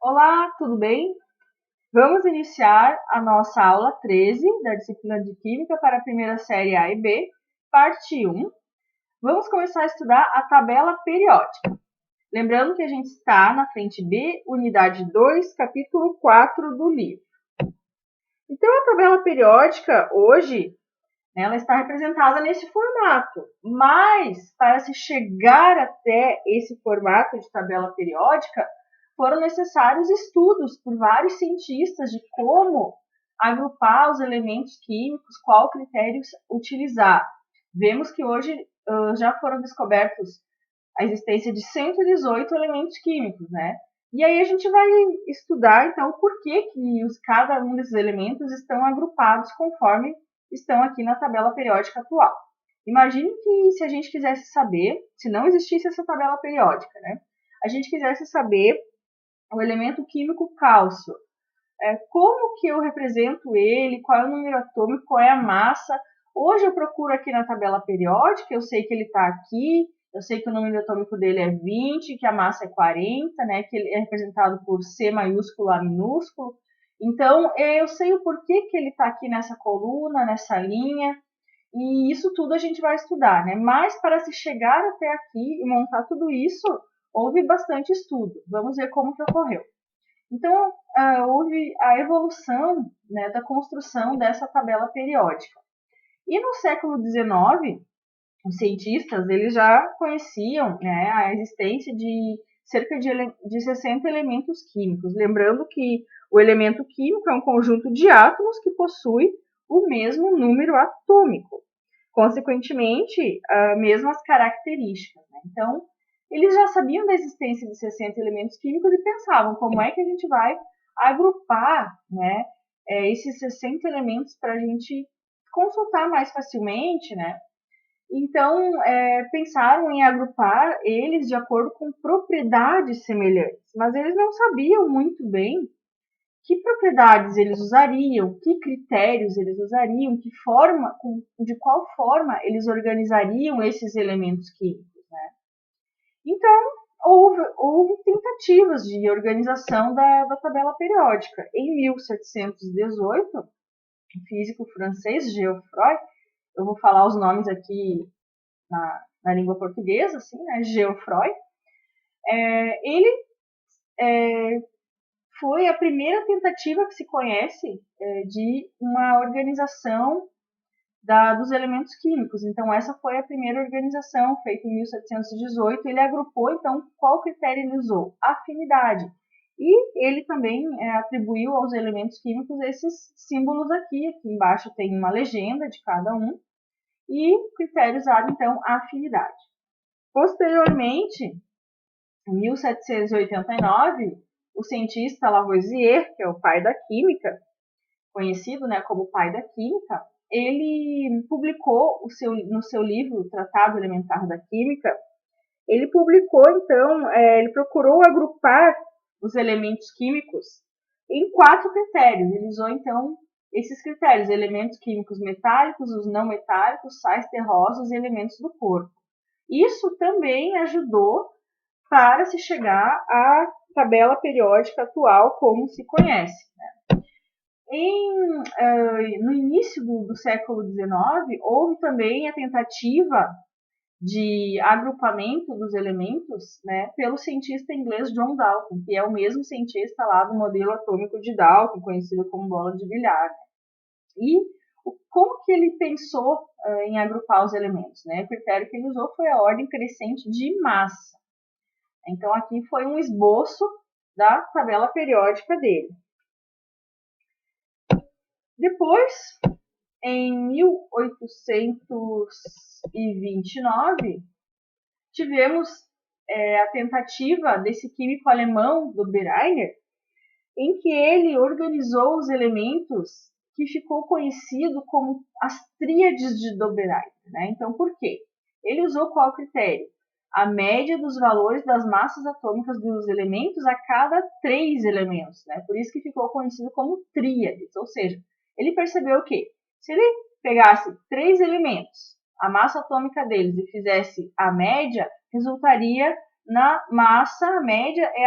Olá, tudo bem? Vamos iniciar a nossa aula 13 da disciplina de Química para a primeira série A e B, parte 1. Vamos começar a estudar a tabela periódica. Lembrando que a gente está na frente B, unidade 2, capítulo 4 do livro. Então, a tabela periódica, hoje, ela está representada nesse formato, mas para se chegar até esse formato de tabela periódica, foram necessários estudos por vários cientistas de como agrupar os elementos químicos, qual critério utilizar. Vemos que hoje já foram descobertos a existência de 118 elementos químicos, né? E aí a gente vai estudar, então, por que cada um desses elementos estão agrupados conforme estão aqui na tabela periódica atual. Imagine que se a gente quisesse saber, se não existisse essa tabela periódica, né? A gente quisesse saber o elemento químico cálcio. Como que eu represento ele, qual é o número atômico, qual é a massa. Hoje eu procuro aqui na tabela periódica, eu sei que ele está aqui, eu sei que o número atômico dele é 20, que a massa é 40, né, que ele é representado por C maiúsculo, A minúsculo. Então, eu sei o porquê que ele está aqui nessa coluna, nessa linha, e isso tudo a gente vai estudar, né? Mas para se chegar até aqui e montar tudo isso, houve bastante estudo. Vamos ver como que ocorreu. Então, houve a evolução, né, da construção dessa tabela periódica. E no século XIX, os cientistas eles já conheciam, né, a existência de cerca de 60 elementos químicos. Lembrando que o elemento químico é um conjunto de átomos que possui o mesmo número atômico. Consequentemente, as mesmas características. Né? Então, eles já sabiam da existência de 60 elementos químicos e pensavam como é que a gente vai agrupar, né, esses 60 elementos para a gente consultar mais facilmente, né? Então, pensaram em agrupar eles de acordo com propriedades semelhantes, mas eles não sabiam muito bem que propriedades eles usariam, que critérios eles usariam, de qual forma eles organizariam esses elementos químicos. Né? Então, houve tentativas de organização da tabela periódica. Em 1718, o físico francês Geoffroy, eu vou falar os nomes aqui na língua portuguesa, assim, né? Geoffroy, ele foi a primeira tentativa que se conhece de uma organização dos elementos químicos. Então, essa foi a primeira organização feita em 1718. Ele agrupou, então, qual critério ele usou? Afinidade. E ele também atribuiu aos elementos químicos esses símbolos aqui. Aqui embaixo tem uma legenda de cada um. E o critério usado, então, a afinidade. Posteriormente, em 1789, o cientista Lavoisier, que é o pai da química, conhecido, né, como pai da química, ele publicou no seu livro Tratado Elementar da Química, ele publicou, então, ele procurou agrupar os elementos químicos em 4 critérios. Ele usou, então, esses critérios: elementos químicos metálicos, os não metálicos, sais terrosos e elementos do corpo. Isso também ajudou para se chegar à tabela periódica atual, como se conhece. Né? No início do século XIX, houve também a tentativa de agrupamento dos elementos, né, pelo cientista inglês John Dalton, que é o mesmo cientista lá do modelo atômico de Dalton, conhecido como bola de bilhar. E como que ele pensou em agrupar os elementos? Né? O critério que ele usou foi a ordem crescente de massa. Então, aqui foi um esboço da tabela periódica dele. Depois, em 1829, tivemos a tentativa desse químico alemão, do Berliner, em que ele organizou os elementos que ficou conhecido como as tríades de Dobereiner. Né? Então, por quê? Ele usou qual critério? A média dos valores das massas atômicas dos elementos a cada 3 elementos. Né? Por isso que ficou conhecido como tríades. Ou seja, ele percebeu que se ele pegasse 3 elementos, a massa atômica deles, e fizesse a média, resultaria na massa, a média é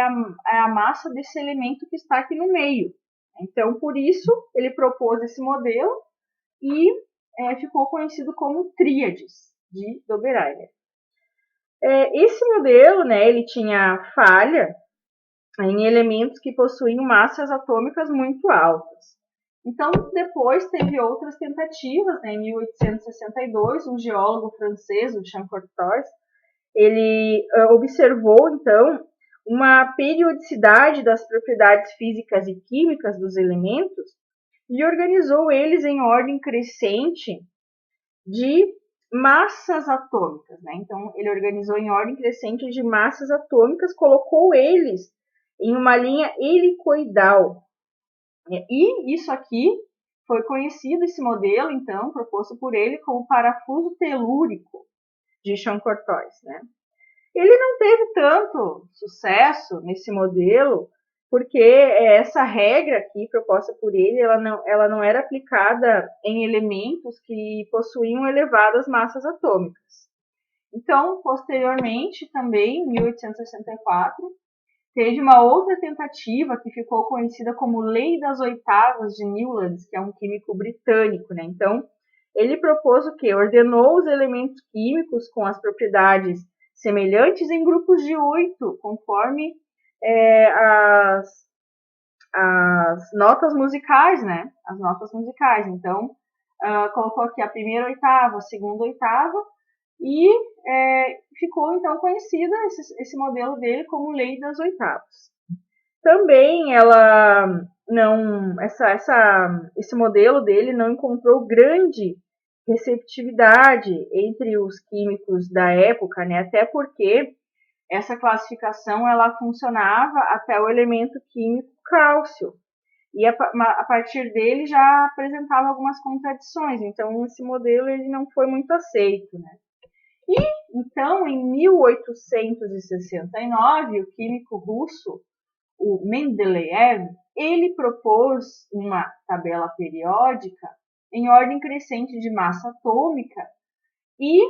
a massa desse elemento que está aqui no meio. Então, por isso, ele propôs esse modelo e ficou conhecido como tríades de Dobereiner. Esse modelo, né, ele tinha falha em elementos que possuíam massas atômicas muito altas. Então, depois teve outras tentativas, né, em 1862, um geólogo francês, o Jean Cortois, ele observou, então, uma periodicidade das propriedades físicas e químicas dos elementos e organizou eles em ordem crescente de massas atômicas, né? Então, ele organizou em ordem crescente de massas atômicas, colocou eles em uma linha helicoidal. E isso aqui foi conhecido, esse modelo, então, proposto por ele como parafuso telúrico de Jean-Cortois, né? Ele não teve tanto sucesso nesse modelo, porque essa regra aqui proposta por ele, ela não era aplicada em elementos que possuíam elevadas massas atômicas. Então, posteriormente, também, em 1864, teve uma outra tentativa que ficou conhecida como Lei das Oitavas de Newlands, que é um químico britânico, né? Então, ele propôs o quê? Ordenou os elementos químicos com as propriedades semelhantes em grupos de 8, conforme as notas musicais, né? As notas musicais. Então, colocou aqui a primeira oitava, a segunda oitava, e ficou então conhecida esse modelo dele como Lei das Oitavas. Também esse modelo dele não encontrou grande receptividade entre os químicos da época, né? Até porque essa classificação ela funcionava até o elemento químico cálcio. E a partir dele já apresentava algumas contradições. Então, esse modelo ele não foi muito aceito, né? E, então, em 1869, o químico russo, o Mendeleev, ele propôs uma tabela periódica em ordem crescente de massa atômica e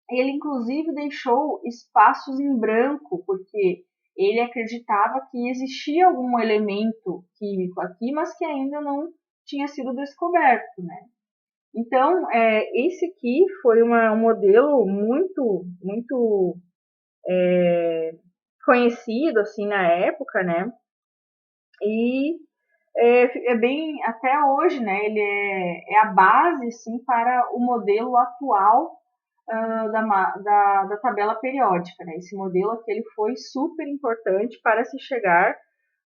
ele, inclusive, deixou espaços em branco, porque ele acreditava que existia algum elemento químico aqui, mas que ainda não tinha sido descoberto, né? Então, esse aqui foi um modelo muito conhecido, assim, na época, né? E bem, até hoje, né? Ele é a base, sim, para o modelo atual da tabela periódica, né? Esse modelo aqui, ele foi super importante para se chegar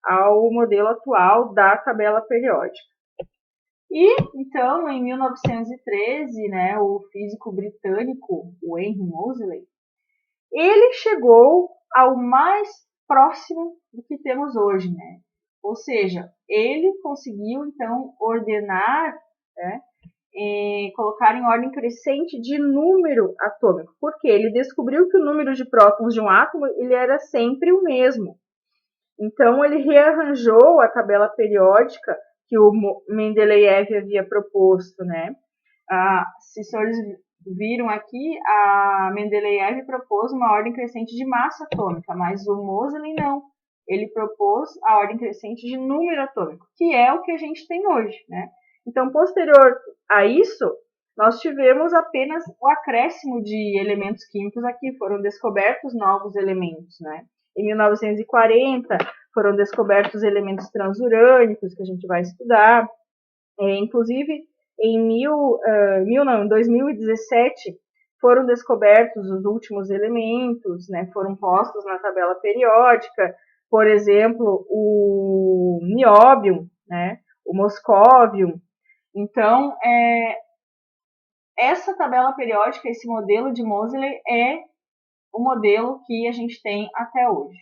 ao modelo atual da tabela periódica. E, então, em 1913, né, o físico britânico, o Henry Moseley, ele chegou ao mais próximo do que temos hoje, né? Ou seja, ele conseguiu, então, ordenar, né, colocar em ordem crescente de número atômico. Porque ele descobriu que o número de prótons de um átomo ele era sempre o mesmo. Então, ele rearranjou a tabela periódica que o Mendeleev havia proposto, né? Se os senhores viram aqui, a Mendeleev propôs uma ordem crescente de massa atômica, mas o Moseley não. Ele propôs a ordem crescente de número atômico, que é o que a gente tem hoje, né? Então, posterior a isso, nós tivemos apenas o acréscimo de elementos químicos aqui, foram descobertos novos elementos, né? Em 1940, foram descobertos elementos transurânicos, que a gente vai estudar. Inclusive, em 2017, foram descobertos os últimos elementos, né? Foram postos na tabela periódica, por exemplo, o nióbio, né? O moscóvio. Então, essa tabela periódica, esse modelo de Moseley é o modelo que a gente tem até hoje.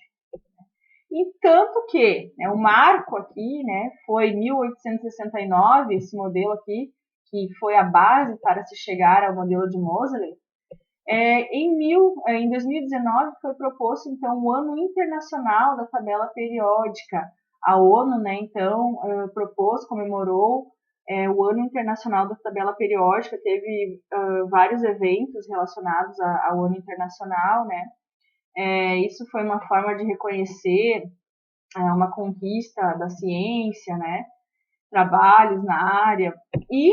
E tanto que, né, o marco aqui, né, foi 1869, esse modelo aqui, que foi a base para se chegar ao modelo de Moseley. Em 2019 foi proposto, então, o Ano Internacional da Tabela Periódica. A ONU, né, então, propôs, comemorou o Ano Internacional da Tabela Periódica, teve vários eventos relacionados ao Ano Internacional, né, Isso foi uma forma de reconhecer uma conquista da ciência, né? Trabalhos na área, e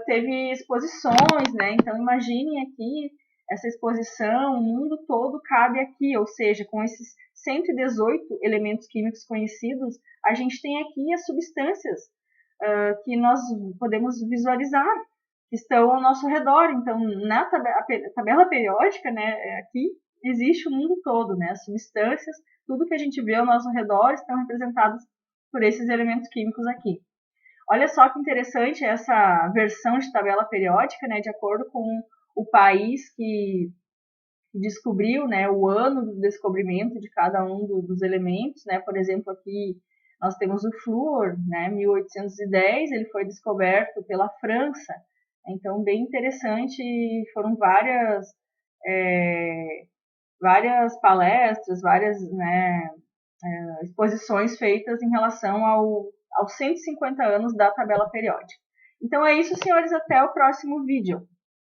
teve exposições, né? Então imaginem aqui essa exposição, o mundo todo cabe aqui, ou seja, com esses 118 elementos químicos conhecidos, a gente tem aqui as substâncias que nós podemos visualizar, que estão ao nosso redor. Então, na tabela periódica, né, aqui existe o mundo todo, né? As substâncias, tudo que a gente vê ao nosso redor estão representados por esses elementos químicos aqui. Olha só que interessante essa versão de tabela periódica, né, de acordo com o país que descobriu, né, o ano do descobrimento de cada um dos elementos, né. Por exemplo, aqui nós temos o flúor, né, 1810, ele foi descoberto pela França. Então, bem interessante, foram várias palestras, várias, né, exposições feitas em relação aos 150 anos da tabela periódica. Então é isso, senhores, até o próximo vídeo.